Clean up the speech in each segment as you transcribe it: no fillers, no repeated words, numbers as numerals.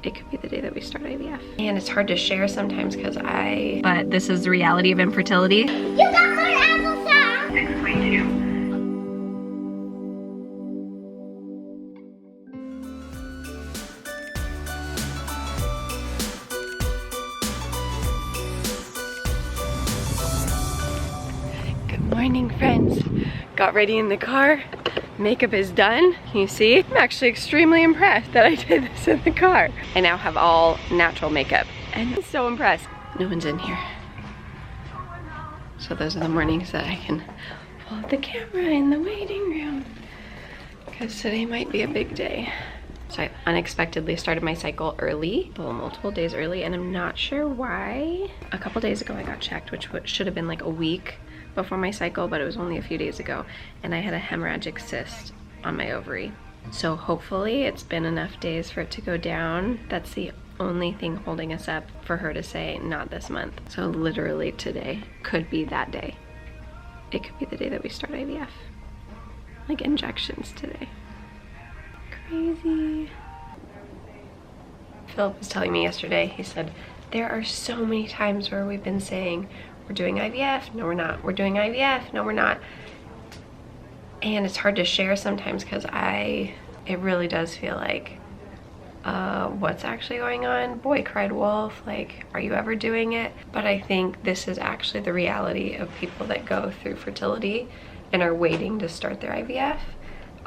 it could be the day that we start IVF. And it's hard to share sometimes because but this is the reality of infertility. You got more applesauce! 6.2. Good morning, friends. Got ready in the car. Makeup is done. Can you see? I'm actually extremely impressed that I did this in the car. I now have all natural makeup and I'm so impressed. No one's in here. So those are the mornings that I can pull up the camera in the waiting room because today might be a big day. So I unexpectedly started my cycle early, well, multiple days early, and I'm not sure why. A couple days ago I got checked, which should have been like a week before my cycle, but it was only a few days ago, and I had a hemorrhagic cyst on my ovary. So hopefully it's been enough days for it to go down. That's the only thing holding us up for her to say not this month. So literally today could be that day. It could be the day that we start IVF. Like injections today. Crazy. Philip was telling me yesterday, he said, there are so many times where we've been saying, we're doing IVF, no we're not. We're doing IVF, no we're not. And it's hard to share sometimes because it really does feel like, what's actually going on? Boy cried wolf, like, are you ever doing it? But I think this is actually the reality of people that go through fertility and are waiting to start their IVF.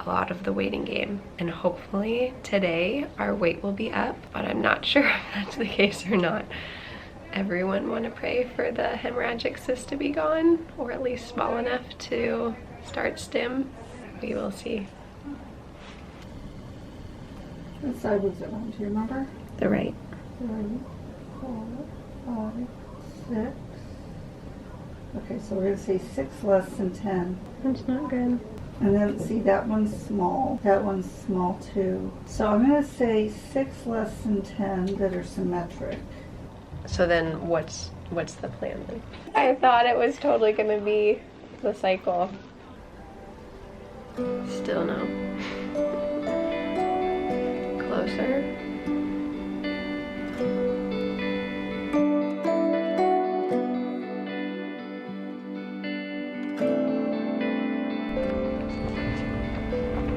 A lot of the waiting game. And hopefully today our weight will be up, but I'm not sure if that's the case or not. Everyone want to pray for the hemorrhagic cyst to be gone, or at least small enough to start stim. We will see. What side was it on? Do you remember? The right. 3, 4, 5, 6. Okay, so we're going to say 6 less than 10. That's not good. And then, see, that one's small. That one's small too. So I'm going to say 6 less than 10 that are symmetric. So then what's the plan then? I thought it was totally gonna be the cycle. Still no. Closer.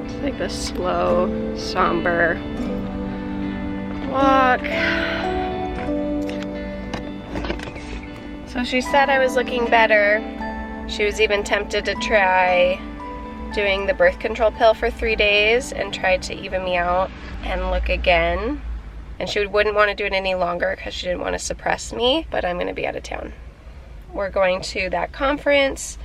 It's like the slow, somber walk. So she said I was looking better. She was even tempted to try doing the birth control pill for 3 days and tried to even me out and look again. And she wouldn't want to do it any longer because she didn't want to suppress me, but I'm going to be out of town. We're going to that conference,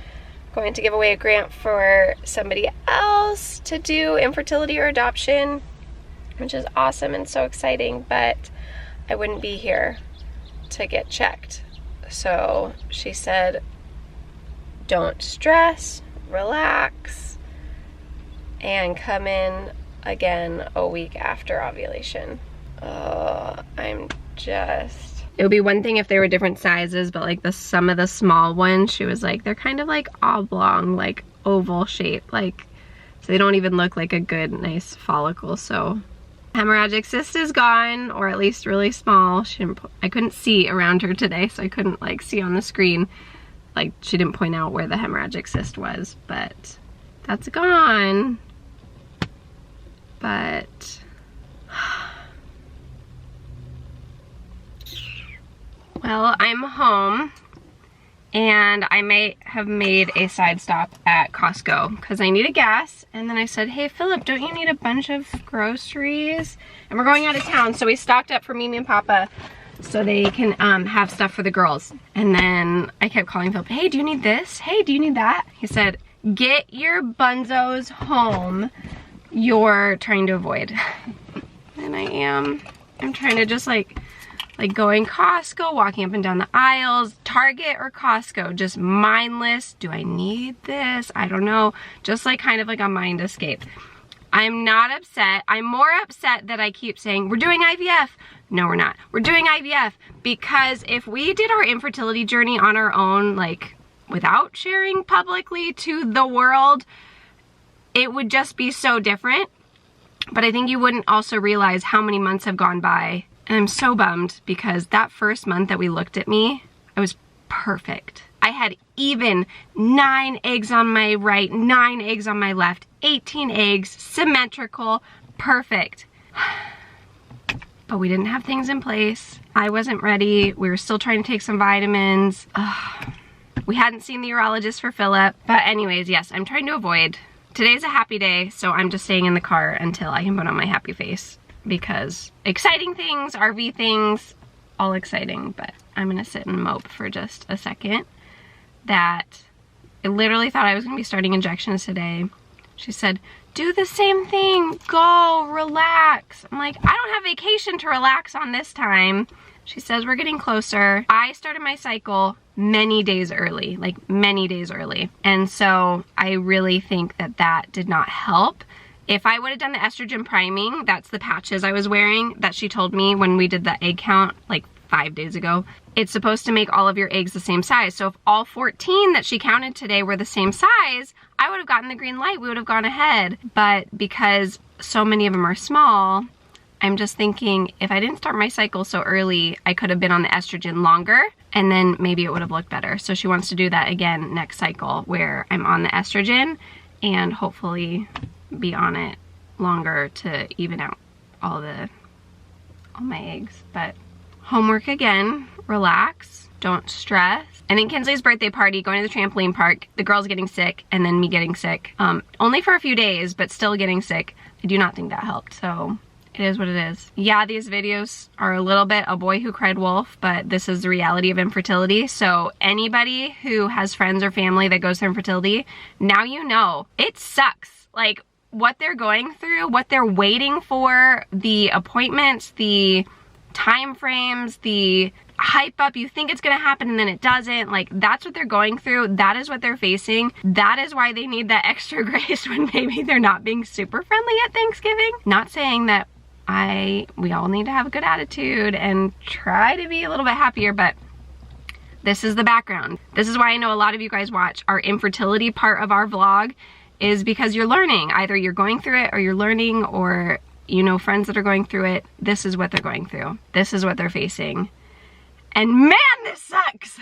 going to give away a grant for somebody else to do infertility or adoption, which is awesome and so exciting, but I wouldn't be here to get checked. So she said, don't stress, relax, and come in again a week after ovulation. It would be one thing if they were different sizes, but like some of the small ones, she was like, they're kind of like oblong, like oval shape, like, so they don't even look like a good, nice follicle. So hemorrhagic cyst is gone, or at least really small. I couldn't see around her today, so I couldn't like see on the screen. Like, she didn't point out where the hemorrhagic cyst was, but that's gone. But well, I'm home, and I might have made a side stop at Costco because I needed gas. And then I said, hey, Philip, don't you need a bunch of groceries? And we're going out of town, so we stocked up for Mimi and Papa so they can have stuff for the girls. And then I kept calling Philip, hey, do you need this? Hey, do you need that? He said, get your bunzos home. You're trying to avoid. And I am. I'm trying to just like going Costco, walking up and down the aisles, Target or Costco, just mindless. Do I need this? I don't know. Just like kind of like a mind escape. I'm not upset. I'm more upset that I keep saying, we're doing IVF. No, we're not. We're doing IVF because if we did our infertility journey on our own, like without sharing publicly to the world, it would just be so different. But I think you wouldn't also realize how many months have gone by. And I'm so bummed because that first month that we looked at me, I was perfect. I had even 9 eggs on my right, 9 eggs on my left, 18 eggs, symmetrical, perfect. But we didn't have things in place. I wasn't ready. We were still trying to take some vitamins. We hadn't seen the urologist for Philip. But anyways, yes, I'm trying to avoid. Today's a happy day, so I'm just staying in the car until I can put on my happy face. Because exciting things, RV things, all exciting. But I'm gonna sit and mope for just a second. That I literally thought I was gonna be starting injections today. She said, do the same thing, go, relax. I'm like, I don't have vacation to relax on this time. She says, we're getting closer. I started my cycle many days early, like many days early. And so I really think that that did not help. If I would have done the estrogen priming, that's the patches I was wearing that she told me when we did the egg count like 5 days ago. It's supposed to make all of your eggs the same size. So if all 14 that she counted today were the same size, I would have gotten the green light, we would have gone ahead. But because so many of them are small, I'm just thinking if I didn't start my cycle so early, I could have been on the estrogen longer and then maybe it would have looked better. So she wants to do that again next cycle where I'm on the estrogen and hopefully be on it longer to even out all my eggs. But homework again, relax, don't stress. And then Kinsley's birthday party, going to the trampoline park, the girls getting sick, and then me getting sick. Only for a few days, but still getting sick. I do not think that helped, so it is what it is. Yeah, these videos are a little bit a boy who cried wolf, but this is the reality of infertility. So anybody who has friends or family that goes through infertility, now you know, it sucks. Like, what they're going through, what they're waiting for, the appointments, the time frames, the hype up, you think it's gonna happen and then it doesn't. Like, that's what they're going through. That is what they're facing. That is why they need that extra grace when maybe they're not being super friendly at Thanksgiving. Not saying that we all need to have a good attitude and try to be a little bit happier, but this is the background. This is why I know a lot of you guys watch our infertility part of our vlog, is because you're learning. Either you're going through it or you're learning, or you know friends that are going through it. This is what they're going through. This is what they're facing. And man, this sucks.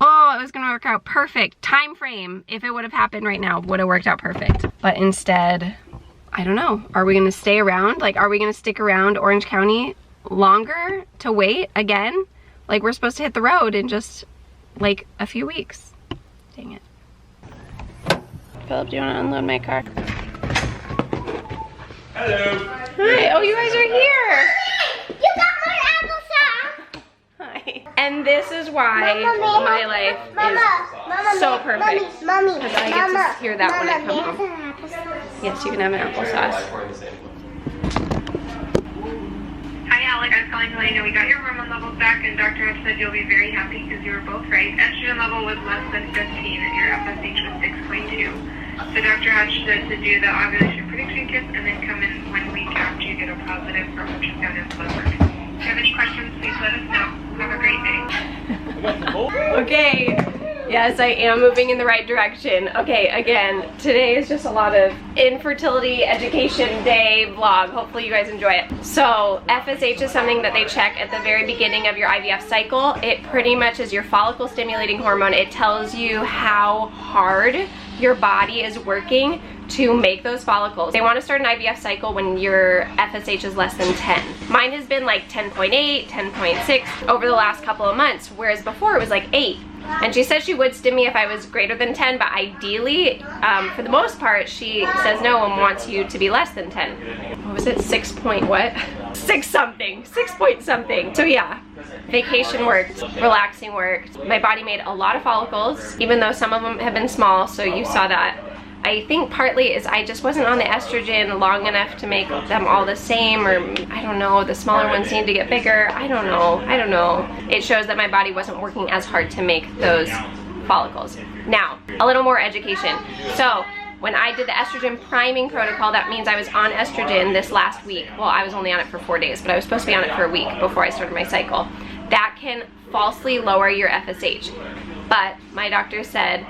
Oh, it was gonna work out perfect. Time frame, if it would have happened right now, would have worked out perfect. But instead, I don't know. Are we gonna stay around? Like, are we gonna stick around Orange County longer to wait again? Like, we're supposed to hit the road in just like a few weeks. Dang it. Philip, do you wanna unload my car? Hello. Hi, oh, you guys are here. You got my applesauce. Hi. And this is why my life is so perfect. Mommy, because I get to hear that when I come home. Yes, you can have an applesauce. Hi Alex, I was calling to let you know we got your hormone levels back and Dr. H said you'll be very happy because you were both right. Estrogen level was less than 15 and your FSH was 6.2. So Dr. H said to do the ovulation prediction kits and then come in 1 week after you get a positive for ultrasound and blood work. If you have any questions, please let us know. Have a great day. Okay. Yes, I am moving in the right direction. Okay, again, today is just a lot of infertility education day vlog. Hopefully you guys enjoy it. So FSH is something that they check at the very beginning of your IVF cycle. It pretty much is your follicle stimulating hormone. It tells you how hard your body is working to make those follicles. They want to start an IVF cycle when your FSH is less than 10. Mine has been like 10.8, 10.6 over the last couple of months, whereas before it was like 8. And she said she would stim me if I was greater than 10, but ideally, for the most part, she says no and wants you to be less than 10. What was it, 6 point what? 6 something, 6 point something. So yeah, vacation worked, relaxing worked. My body made a lot of follicles, even though some of them have been small, so you saw that. I think partly is I just wasn't on the estrogen long enough to make them all the same, or I don't know, the smaller ones need to get bigger. I don't know. It shows that my body wasn't working as hard to make those follicles. Now, a little more education. So when I did the estrogen priming protocol, that means I was on estrogen this last week. Well, I was only on it for 4 days, but I was supposed to be on it for a week before I started my cycle. That can falsely lower your FSH. But my doctor said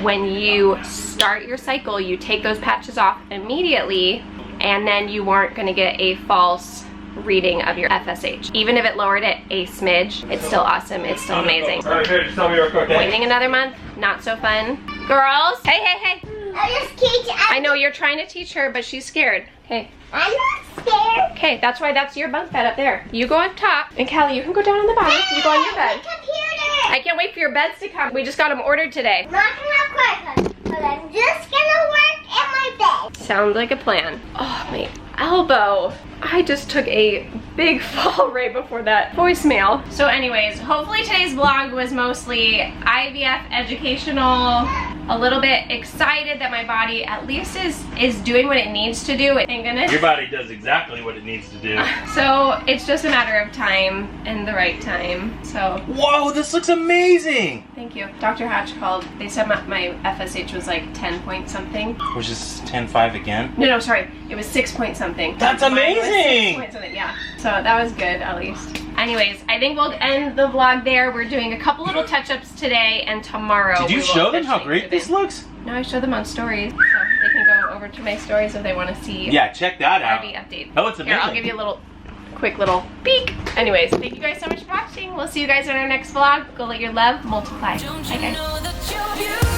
when you start your cycle, you take those patches off immediately, and then you aren't gonna get a false reading of your FSH. Even if it lowered it a smidge, it's still awesome, it's still amazing. Alright, here, just tell me real quick, okay? Waiting another month, not so fun. Girls, hey, hey, hey. I know you're trying to teach her, but she's scared. Okay. I'm not scared. Okay, that's why that's your bunk bed up there. You go up top, and Callie, you can go down on the bottom. You go on your bed. Computer. I can't wait for your beds to come. We just got them ordered today. I'm not gonna have quiet, but I'm just gonna work in my bed. Sounds like a plan. Oh, my elbow. I just took a big fall right before that voicemail. So anyways, hopefully today's vlog was mostly IVF educational, a little bit excited that my body at least is doing what it needs to do. Thank goodness. Your body does exactly what it needs to do. So it's just a matter of time and the right time. So Whoa, this looks amazing! thank you. Dr. Hatch called. They said my FSH was like 10 point something. Which is 10.5 again? No, sorry. It was 6 point something. That's Mine was amazing! 6 point something, yeah. So that was good, at least. Anyways, I think we'll end the vlog there. We're doing a couple little touch-ups today, and tomorrow Did you we will show them how officially great move this in. looks? No, I showed them on stories, so they can go over to my stories if they want to see Yeah, check that out. RV update. Oh, it's Here, I'll amazing. give you a quick little peek. Anyways, thank you guys so much for watching. We'll see you guys in our next vlog. Go let your love multiply. Bye, guys.